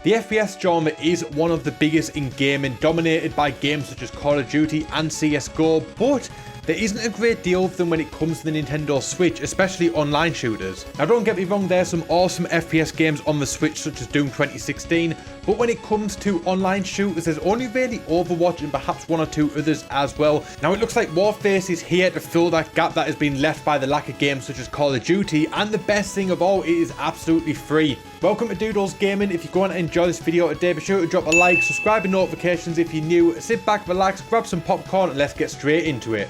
The FPS genre is one of the biggest in gaming, dominated by games such as Call of Duty and CSGO, but there isn't a great deal of them when it comes to the Nintendo Switch, especially online shooters. Now don't get me wrong, there's some awesome FPS games on the Switch such as Doom 2016, but when it comes to online shooters, there's only really Overwatch and perhaps one or two others as well. Now it looks like Warface is here to fill that gap that has been left by the lack of games such as Call of Duty, and the best thing of all, it is absolutely free. Welcome to Doodles Gaming. If you're going to enjoy this video today, be sure to drop a like, subscribe and notifications if you're new, sit back, relax, grab some popcorn and let's get straight into it.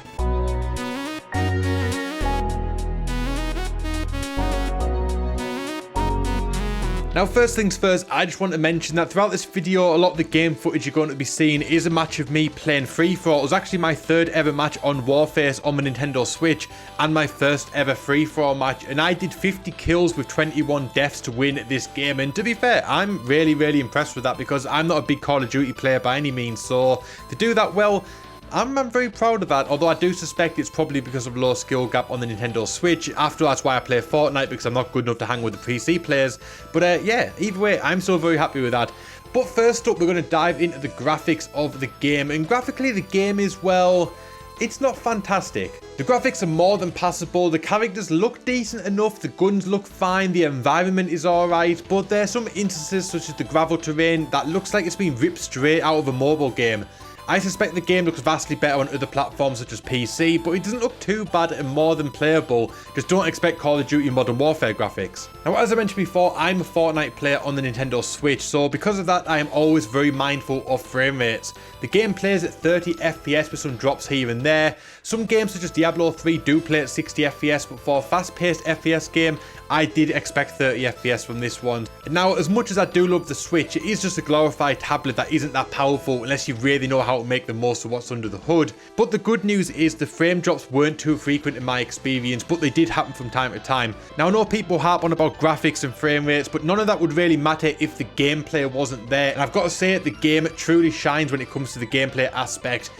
Now first things first, I just want to mention that throughout this video, a lot of the game footage you're going to be seeing is a match of me playing free-for-all. It was actually my third ever match on Warface on the Nintendo Switch and my first ever free-for-all match, and I did 50 kills with 21 deaths to win this game. And to be fair, I'm really impressed with that because I'm not a big Call of Duty player by any means, so to do that well, I'm very proud of that, although I do suspect it's probably because of low skill gap on the Nintendo Switch. After all, that's why I play Fortnite, because I'm not good enough to hang with the PC players. But yeah, either way, I'm still very happy with that. But first up, we're going to dive into the graphics of the game. And graphically, the game is, well, it's not fantastic. The graphics are more than passable, the characters look decent enough, the guns look fine, the environment is alright, but there are some instances such as the gravel terrain that looks like it's been ripped straight out of a mobile game. I suspect the game looks vastly better on other platforms such as PC, but it doesn't look too bad and more than playable. Just don't expect Call of Duty Modern Warfare graphics. Now, as I mentioned before, I'm a Fortnite player on the Nintendo Switch, so because of that, I am always very mindful of frame rates. The game plays at 30 FPS with some drops here and there. Some games such as Diablo 3 do play at 60 FPS, but for a fast-paced FPS game, I did expect 30 FPS from this one. And now, as much as I do love the Switch, it is just a glorified tablet that isn't that powerful unless you really know how to make the most of what's under the hood. But the good news is the frame drops weren't too frequent in my experience, but they did happen from time to time. Now, I know people harp on about graphics and frame rates, but none of that would really matter if the gameplay wasn't there. And I've got to say, the game truly shines when it comes to the gameplay aspect.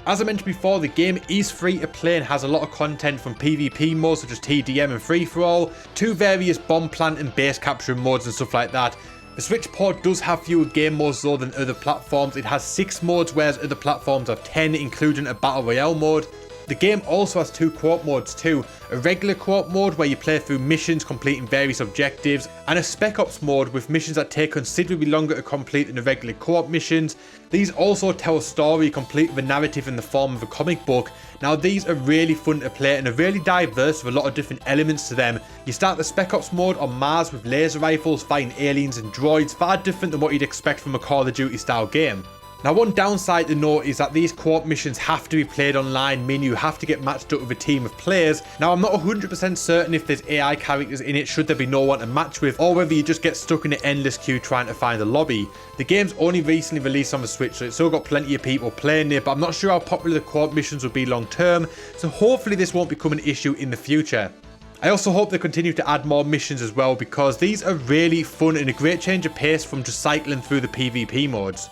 As I mentioned before, the game is free to play and has a lot of content from PvP modes such as TDM and free-for-all, to various bomb plant and base capturing modes and stuff like that. The Switch port does have fewer game modes though than other platforms. It has 6 modes, whereas other platforms have 10, including a Battle Royale mode. The game also has 2 co-op modes too, a regular co-op mode where you play through missions completing various objectives, and a Spec Ops mode with missions that take considerably longer to complete than the regular co-op missions. These also tell a story complete with a narrative in the form of a comic book. Now these are really fun to play and are really diverse with a lot of different elements to them. You start the Spec Ops mode on Mars with laser rifles fighting aliens and droids, far different than what you'd expect from a Call of Duty style game. Now, one downside to note is that these co-op missions have to be played online, meaning you have to get matched up with a team of players. Now, I'm not 100% certain if there's AI characters in it should there be no one to match with, or whether you just get stuck in an endless queue trying to find a lobby. The game's only recently released on the Switch, so it's still got plenty of people playing it, but I'm not sure how popular the co-op missions will be long term, so hopefully this won't become an issue in the future. I also hope they continue to add more missions as well, because these are really fun and a great change of pace from just cycling through the PvP modes.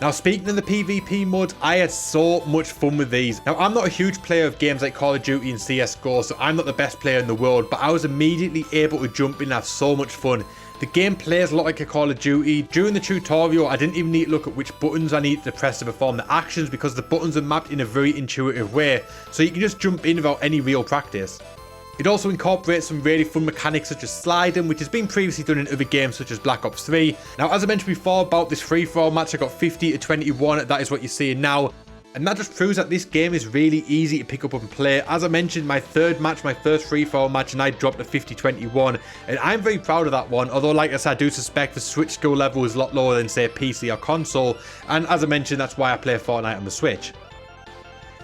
Now, speaking of the PvP modes, I had so much fun with these. Now, I'm not a huge player of games like Call of Duty and CSGO, so I'm not the best player in the world, but I was immediately able to jump in and have so much fun. The game plays a lot like a Call of Duty. During the tutorial, I didn't even need to look at which buttons I needed to press to perform the actions because the buttons are mapped in a very intuitive way, so you can just jump in without any real practice. It also incorporates some really fun mechanics such as sliding, which has been previously done in other games such as Black Ops 3. Now, as I mentioned before about this free-for-all match, I got 50 to 21, that is what you're seeing now. And that just proves that this game is really easy to pick up and play. As I mentioned, my third match, my first free-for-all match, and I dropped a 50-21. And I'm very proud of that one, although like I said, I do suspect the Switch skill level is a lot lower than say PC or console. And as I mentioned, that's why I play Fortnite on the Switch.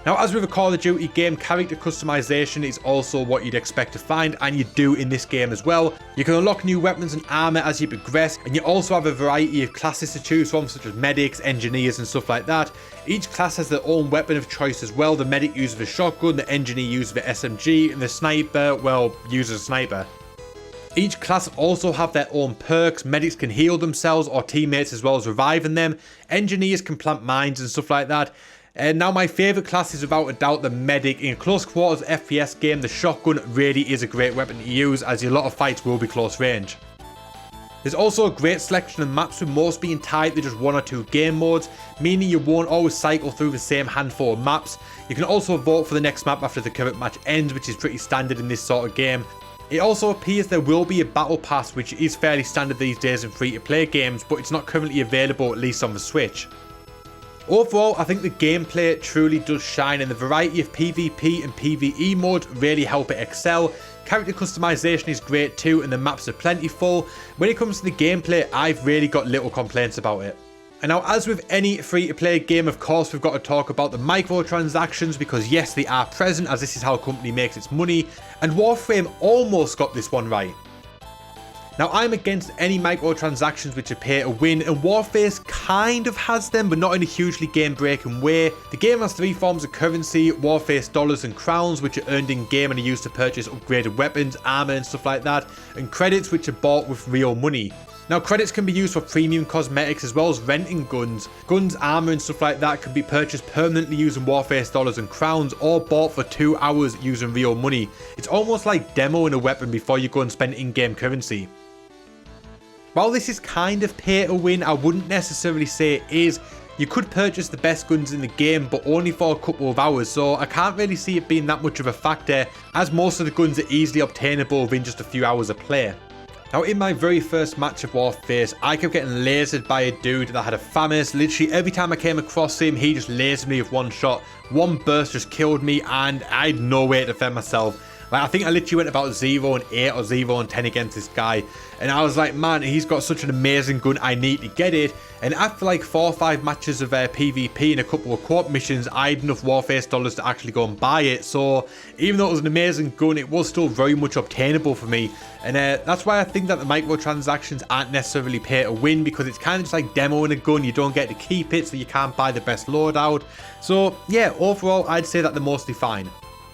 Now, as with a Call of Duty game, character customization is also what you'd expect to find, and you do in this game as well. You can unlock new weapons and armor as you progress, and you also have a variety of classes to choose from, such as medics, engineers, and stuff like that. Each class has their own weapon of choice as well. The medic uses a shotgun, the engineer uses the SMG, and the sniper, well, uses a sniper. Each class also have their own perks. Medics can heal themselves or teammates as well as reviving them. Engineers can plant mines and stuff like that. And now my favourite class is without a doubt the medic. In a close quarters FPS game, the shotgun really is a great weapon to use, as a lot of fights will be close range. There's also a great selection of maps, with most being tied to just 1 or 2 game modes, meaning you won't always cycle through the same handful of maps. You can also vote for the next map after the current match ends, which is pretty standard in this sort of game. It also appears there will be a battle pass, which is fairly standard these days in free-to-play games, but it's not currently available, at least on the Switch. Overall, I think the gameplay truly does shine, and the variety of PvP and PvE modes really help it excel. Character customization is great too, and the maps are plentiful. When it comes to the gameplay, I've really got little complaints about it. And now, as with any free-to-play game, of course, we've got to talk about the microtransactions, because yes, they are present, as this is how a company makes its money, and Warframe almost got this one right. Now, I'm against any microtransactions which are pay to win, and Warface kind of has them, but not in a hugely game-breaking way. The game has 3 forms of currency: Warface dollars and crowns, which are earned in-game and are used to purchase upgraded weapons, armor and stuff like that, and credits, which are bought with real money. Now, credits can be used for premium cosmetics as well as renting guns. Guns, armor and stuff like that can be purchased permanently using Warface dollars and crowns, or bought for 2 hours using real money. It's almost like demoing a weapon before you go and spend in-game currency. While this is kind of pay to win, I wouldn't necessarily say it is. You could purchase the best guns in the game, but only for a couple of hours, so I can't really see it being that much of a factor, as most of the guns are easily obtainable within just a few hours of play. Now, in my very first match of Warface, I kept getting lasered by a dude that had a FAMAS. Literally every time I came across him, he just lasered me with one shot. One burst just killed me, and I had no way to defend myself. Like, I think I literally went about 0-8 or 0-10 against this guy, and I was like, man, he's got such an amazing gun, I need to get it. And after like 4 or 5 matches of PvP and a couple of co-op missions, I had enough Warface dollars to actually go and buy it. So even though it was an amazing gun, it was still very much obtainable for me. And that's why I think that the microtransactions aren't necessarily pay to win, because it's kind of just like demoing a gun. You don't get to keep it, so you can't buy the best loadout. So yeah, overall, I'd say that they're mostly fine.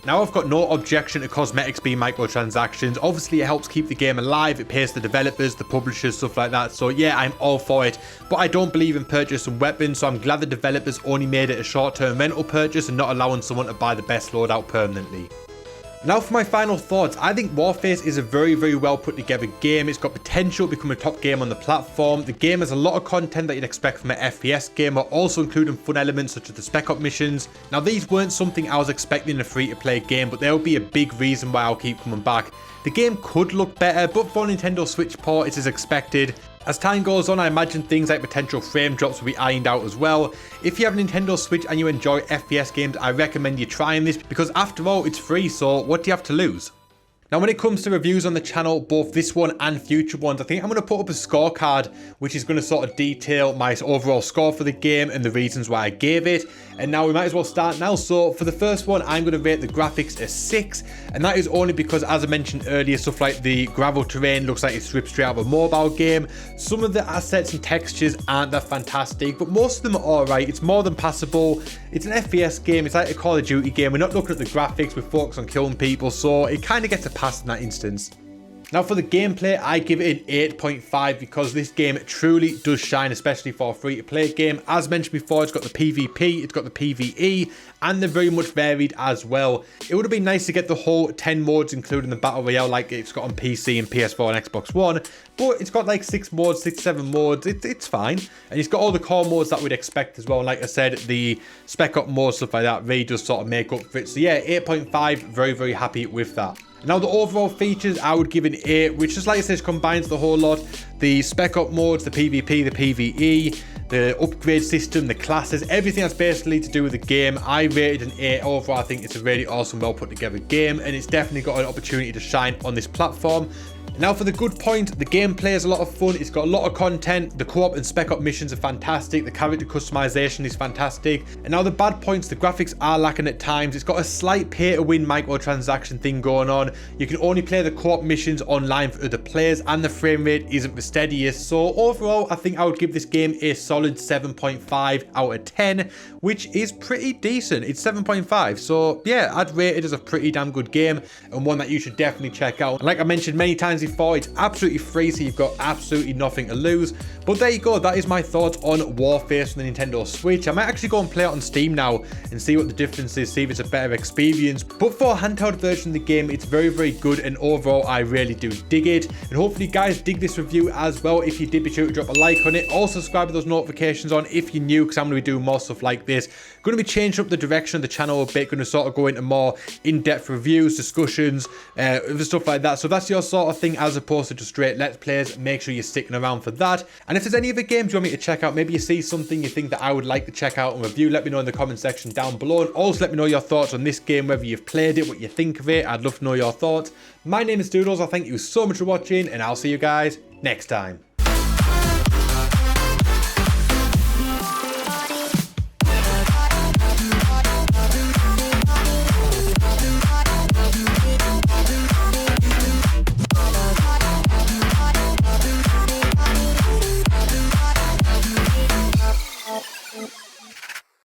Now, I've got no objection to cosmetics being microtransactions. Obviously, it helps keep the game alive. It pays the developers, the publishers, stuff like that. So yeah, I'm all for it. But I don't believe in purchasing weapons, so I'm glad the developers only made it a short-term rental purchase and not allowing someone to buy the best loadout permanently. Now for my final thoughts, I think Warface is a very, very well put together game. It's got potential to become a top game on the platform. The game has a lot of content that you'd expect from an FPS game, but also including fun elements such as the Spec Op missions. Now, these weren't something I was expecting in a free-to-play game, but they'll be a big reason why I'll keep coming back. The game could look better, but for a Nintendo Switch port, it's as expected. As time goes on, I imagine things like potential frame drops will be ironed out as well. If you have a Nintendo Switch and you enjoy FPS games, I recommend you trying this, because after all, it's free, so what do you have to lose? Now, when it comes to reviews on the channel, both this one and future ones, I think I'm going to put up a scorecard, which is going to sort of detail my overall score for the game and the reasons why I gave it. And now we might as well start now. So for the first one, I'm going to rate the graphics a 6. And that is only because, as I mentioned earlier, stuff like the gravel terrain looks like it's ripped straight out of a mobile game. Some of the assets and textures aren't that fantastic, but most of them are alright. It's more than passable. It's an FPS game. It's like a Call of Duty game. We're not looking at the graphics. We're focused on killing people. So it kind of gets a pass in that instance. Now for the gameplay, I give it an 8.5 because this game truly does shine, especially for a free-to-play game. As mentioned before, it's got the PvP, it's got the PvE, and they're very much varied as well. It would have been nice to get the whole 10 modes, including the Battle Royale, like it's got on PC and PS4 and Xbox One, but it's got like 6 modes, 7 modes, it's fine. And it's got all the core modes that we'd expect as well. And like I said, the Spec Op mode, stuff like that, really does sort of make up for it. So yeah, 8.5, very, very happy with that. Now the overall features, I would give an 8, which just like I said, combines the whole lot. The Spec Op modes, the PvP, the PvE, the upgrade system, the classes, everything that's basically to do with the game. I rated an 8 overall. I think it's a really awesome, well put together game, and it's definitely got an opportunity to shine on this platform. Now for the good point, the gameplay is a lot of fun. It's got a lot of content. The co-op and Spec Op missions are fantastic. The character customization is fantastic. And now the bad points, the graphics are lacking at times. It's got a slight pay-to-win microtransaction thing going on. You can only play the co-op missions online for other players, and the frame rate isn't the steadiest. So overall, I think I would give this game a solid 7.5 out of 10, which is pretty decent. It's 7.5. So yeah, I'd rate it as a pretty damn good game, and one that you should definitely check out. And like I mentioned many times before, it's absolutely free, so you've got absolutely nothing to lose. But there you go, that is my thoughts on Warface on the Nintendo Switch. I might actually go and play it on Steam now and see what the difference is, see if it's a better experience. But for a handheld version of the game, it's very, very good, and overall I really do dig it. And hopefully you guys dig this review as well. If you did, be sure to drop a like on it. Also subscribe with those notifications on if you're new, because I'm going to be doing more stuff like this. Going to be changing up the direction of the channel a bit, going to sort of go into more in-depth reviews, discussions, stuff like that. So if that's your sort of thing as opposed to just straight Let's Plays, make sure you're sticking around for that. And if there's any other games you want me to check out, maybe you see something you think that I would like to check out and review, let me know in the comment section down below. And also let me know your thoughts on this game, whether you've played it, what you think of it. I'd love to know your thoughts. My name is Doodles. I thank you so much for watching, and I'll see you guys next time.